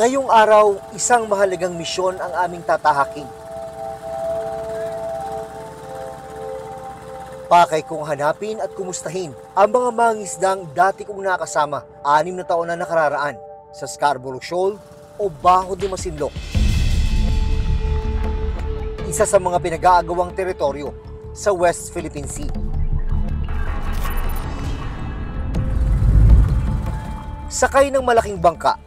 Ngayong araw, isang mahalagang misyon ang aming tatahaking. Pakay kong hanapin at kumustahin ang mga mangisdang dati kong nakasama 6 na taon na nakararaan sa Scarborough Shoal o Baho de Masinloc. Isa sa mga pinag-aagawang teritoryo sa West Philippine Sea. Sakay ng malaking bangka,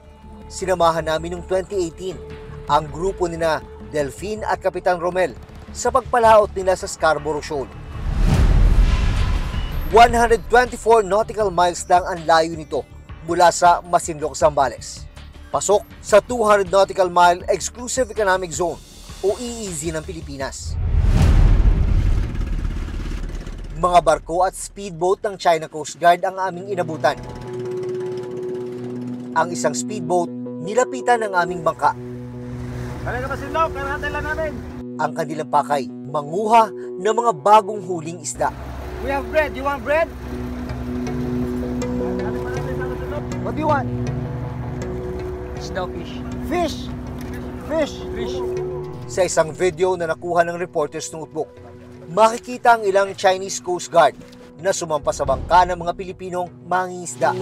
sinamahan namin noong 2018 ang grupo nina Delphine at Kapitan Romel sa pagpalaot nila sa Scarborough Shoal. 124 nautical miles lang ang layo nito mula sa Masinloc, Zambales. Pasok sa 200 nautical mile Exclusive Economic Zone o EEZ ng Pilipinas. Mga barko at speedboat ng China Coast Guard ang aming inabutan. Ang isang speedboat nilapitan ng aming bangka. Talaga Masinloc, karahatay lang namin. Ang kanilang pakay, manguha ng mga bagong huling isda. We have bread. You want bread? What do you want? Snowfish. Fish! Fish! Fish! Sa isang video na nakuha ng reporters ng Utbok, makikita ang ilang Chinese Coast Guard na sumampa sa bangka ng mga Pilipinong mangingisda.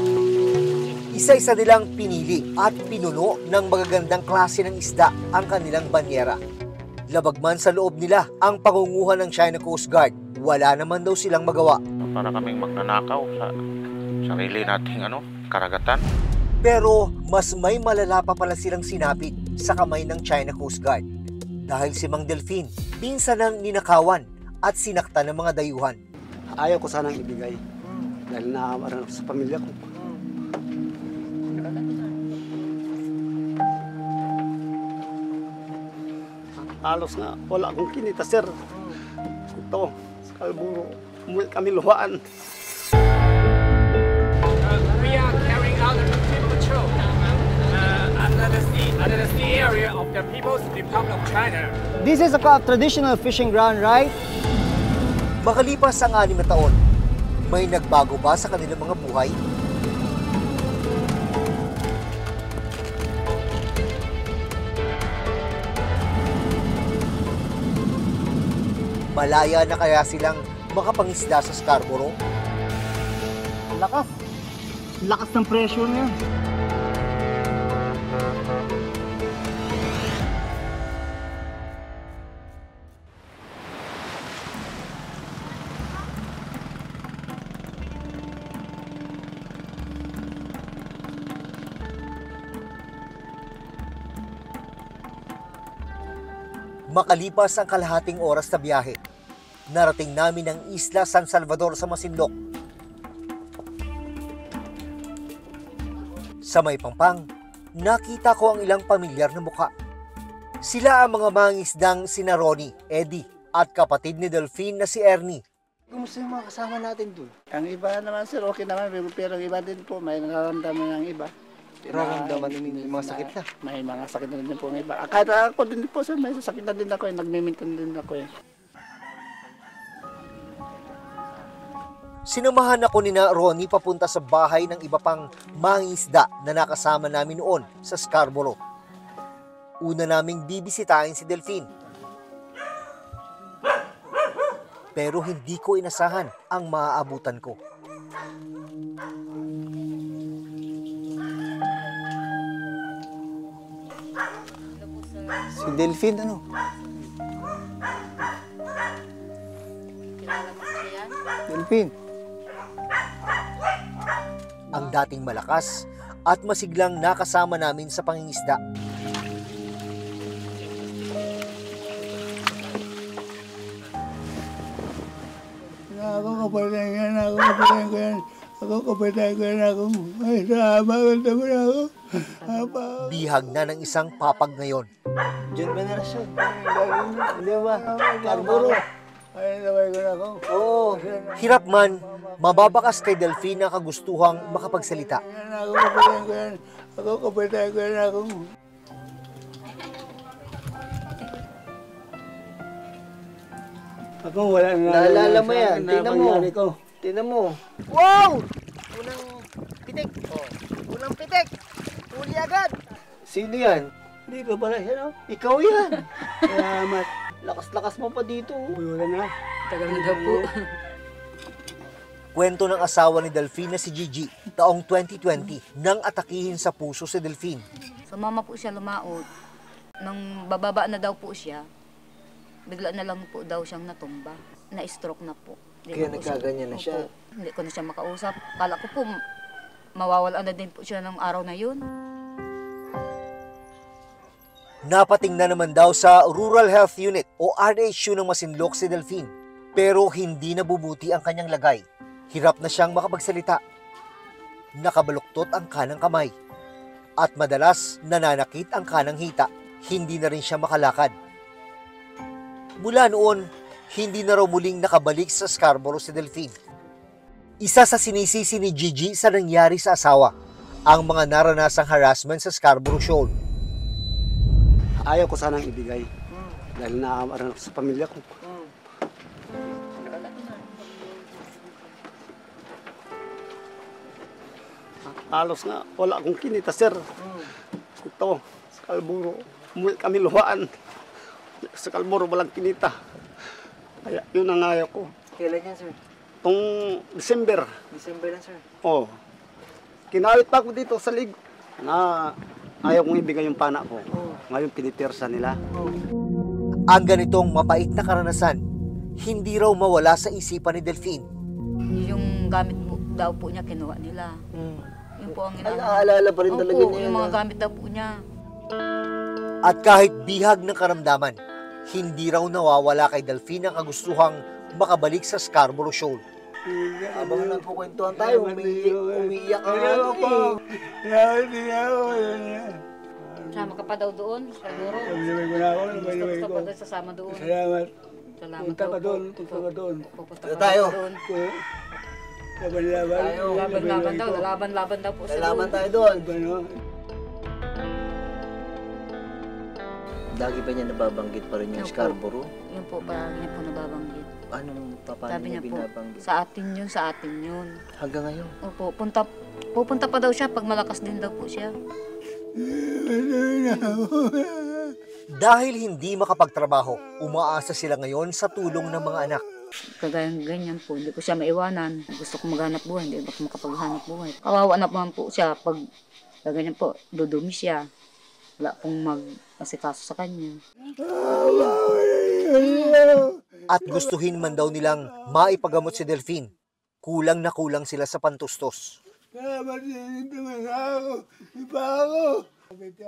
Isa-isa nilang pinili at pinuno ng magagandang klase ng isda ang kanilang banyera. Labag man sa loob nila ang pangunguha ng China Coast Guard, wala naman daw silang magawa. Para kaming magnanakaw sa sarili nating karagatan. Pero mas may malala pa pala silang sinapit sa kamay ng China Coast Guard. Dahil si Mang Delphine, pinsan ng ninakawan at sinaktan ng mga dayuhan. Ayaw ko sanang ibigay dahil naamarang sa pamilya ko. Halos nga, wala akong kinita, sir. Ito, sa Scarborough, umuwi kami luhaan. We are carrying out a routine patrol under the sea area of the People's Republic of China. This is a traditional fishing ground, right? Makalipas ang 6 na taon, may nagbago ba sa kanilang mga buhay? Malaya na kaya silang makapangisda sa Scarborough? Lakas. Lakas ng pressure niya. Makalipas ang kalahating oras na biyahe, narating namin ang Isla San Salvador sa Masinloc. Sa may Pampang, nakita ko ang ilang pamilyar na mukha. Sila ang mga mangisdang sina Ronnie, Eddie at kapatid ni Delphine na si Ernie. Kumusta yung mga kasama natin doon? Ang iba naman, sir, okay naman. Pero ang iba din po, may nararamdaman ng iba. Nararamdaman din yung mga sakit na. May mga sakit na din po ng iba. Kahit ako din po, sir, may sakit na din ako. Nagmimintan din ako. Sinamahan ako ni na Ronnie papunta sa bahay ng iba pang mangingisda na nakasama namin noon sa Scarborough. Una naming bibisitahin si Delphine. Pero hindi ko inasahan ang maaabutan ko. Si Delphine, ano? Delphine. Ang dating malakas at masiglang nakasama namin sa pangingisda. Ako kapatay ko yan ako. Ay, salamat naman ako. Bihag na ng isang papag ngayon. John Veneracion. Hindi ba? Scarborough. Ay, naway ko na ako. Oo. Hirap man, mababakas kay Delphine ang kagustuhang makapagsalita. Ako kapatay ko yan ako. Ako wala na. Naalala mo yan. Tingnan mo. Tingnan mo. Wow! Unang pitik. Oh. Unang pitik. Huli agad. Sino yan? Hindi ka pala yan, oh. Ikaw yan. Salamat. Lakas-lakas mo pa dito. Wala na. Tagal na daw po. Kwento ng asawa ni Delphine na si Gigi, taong 2020, nang atakihin sa puso si Delphine. Sumama po siya lumaot. Nang bababa na daw po siya, bigla na lang po daw siyang natumba. Na-stroke na po. Hindi Kaya ko po nagkaganyan na siya. Opo. Hindi ko na siya makausap. Kala ko po, mawawala na din po siya ng araw na yun. Napating na naman daw sa Rural Health Unit o RHU ng Masinloc si Delphine. Pero hindi nabubuti ang kanyang lagay. Hirap na siyang makapagsalita. Nakabaluktot ang kanang kamay. At madalas nananakit ang kanang hita. Hindi na rin siya makalakad. Mula noon, hindi na raw muling nakabalik sa Scarborough si Delphine. Isa sa sinisisi ni Gigi sa nangyari sa asawa, ang mga naranasang harassment sa Scarborough Shoal. Ayaw ko sanang ibigay. Dahil naaawaran ako sa pamilya ko. Halos nga, wala akong kinita, sir. Ito, sa Scarborough. Umuwi kami luhaan. Sa Scarborough, walang kinita. Kaya yun ang ayaw ko. Kailan yan, sir? Itong December, December lang, sir. oh, kinawit pa ako dito sa lig na ayaw kong ibigay yung pana ko. Ngayon pinipirsa nila. Ang ganitong mapait na karanasan, hindi raw mawala sa isipan ni Delphine. Yung gamit po, daw po niya, kinuha nila. Yun po ang Ay, inaano. naaalala pa rin talaga Opo, niya. yung mga na- gamit daw po niya. At kahit bihag ng karamdaman, hindi raw nawawala kay Delphine ang kagustuhang makabalik sa Scarborough Shoal. Habang nagkukwentuhan tayo, umiiyak ka nga doon eh. Sama ka pa daw doon, siguro. Gusto pa daw sasama doon. Salamat. Salamat Punta daw ka po. doon, punta ka doon. Pupunta Dito ka tayo. doon. Laban-laban. Laban-laban daw, laban-laban daw po sa Lalaman doon. tayo doon. Ano? Lagi pa niya nababanggit pa rin yung Opo. Scarborough. Yun po, parang niya po nababanggit. Paano paano Sabi niya niya po, binabanggit? sa atin yun. Hanggang ngayon. Opo, pupunta pa daw siya pag malakas din daw po siya. Dahil hindi makapagtrabaho, umaasa sila ngayon sa tulong ng mga anak. Kagayang ganyan po, hindi ko siya maiwanan. Gusto ko maghanap buhay, hindi ako makapaghanap buhay. Kawawa na naman po siya pag ganyan po, dudumi siya. Wala pong mag-asikaso sa kanya. At gustuhin man daw nilang maipagamot si Delphine. Kulang na kulang sila sa pantustos.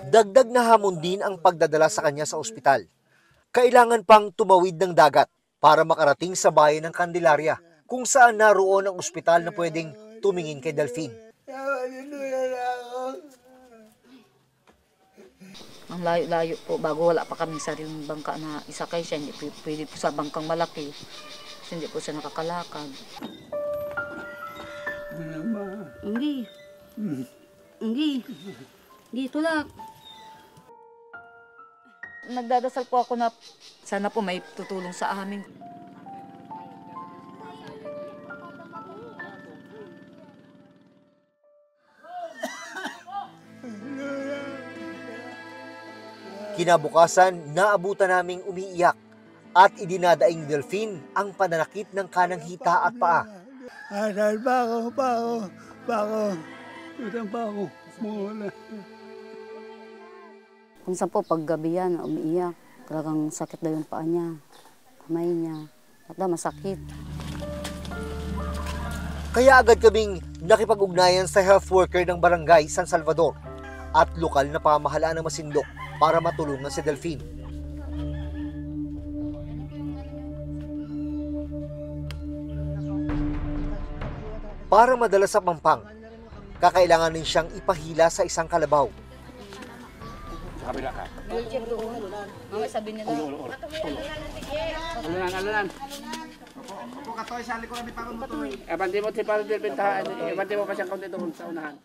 Dagdag na hamon din ang pagdadala sa kanya sa ospital. Kailangan pang tumawid ng dagat para makarating sa bayan ng Candelaria, kung saan naroon ang ospital na pwedeng tumingin kay Delphine. Ang layo-layo po, bago wala pa kaming sariling bangka na isakay siya, hindi pwede po sa bangkang malaki. Kasi hindi po siya nakakalakad. Hindi. Hindi. Hindi, tulak. Nagdadasal po ako na sana po may tutulong sa amin. Kinabukasan, naabutan naming umiiyak at idinadaing Delphine ang pananakit ng kanang hita at paa. Asal pa ako. Utang pa ako. Mula. Kung saan po, paggabi yan, umiiyak. Talagang sakit daw yung paa niya, kamay niya. At daw masakit. Kaya agad kaming nakipag-ugnayan sa health worker ng barangay San Salvador at lokal na pamahalaan ng Masinloc para matulungan si Delphine. Para madala sa Pampang, kakailangan din siyang ipahila sa isang kalabaw. Mama, sabi nila. Alunan. Abante mo si Padre del Bentahan. Abante mo pa siyang konti doon sa unahan.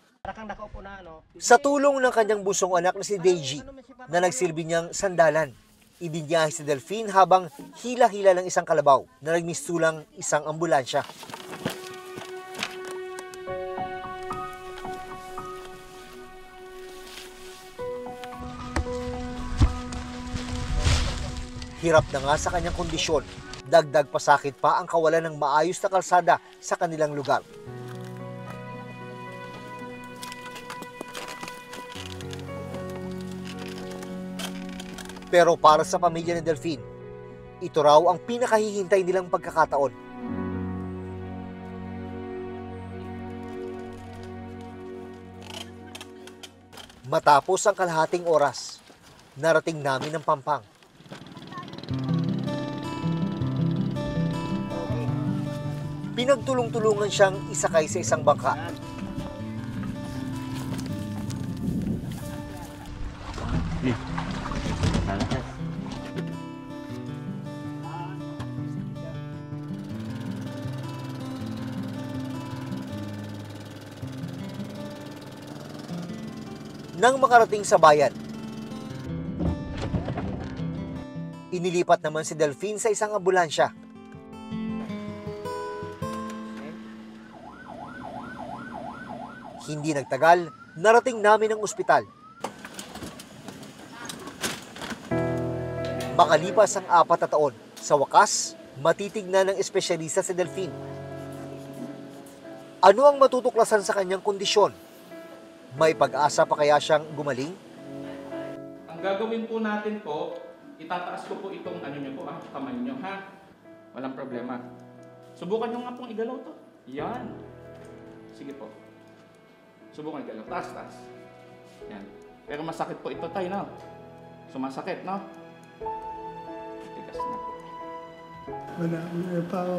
Sa tulong ng kanyang busong anak na si Deji, na nagsilbi niyang sandalan, ibinyahe si Delphine habang hila-hila ng isang kalabaw na nagmistulang isang ambulansya. Hirap na nga sa kanyang kondisyon. Dagdag pasakit pa ang kawalan ng maayos na kalsada sa kanilang lugar. Pero para sa pamilya ni Delphine, ito raw ang pinakahihintay nilang pagkakataon. Matapos ang kalahating oras, narating namin ang Pampang. Pinagtulong-tulungan siyang isakay sa isang bangka. Nang makarating sa bayan, inilipat naman si Delphine sa isang ambulansya. Hindi nagtagal, narating namin ang ospital. Makalipas ang 4 na taon, sa wakas, matitignan ng espesyalista si Delphine. Ano ang matutuklasan sa kanyang kondisyon? May pag-asa pa kaya siyang gumaling? Ang gagawin po natin po, itataas ko po itong kamay nyo, ha? Walang problema. Subukan nyo nga pong igalaw to. Yan. Sige po. Subukan igalaw. Taas, taas. Yan. Pero masakit po ito tayo, no? Sumasakit, no? Tigas na po. Wala pa ako.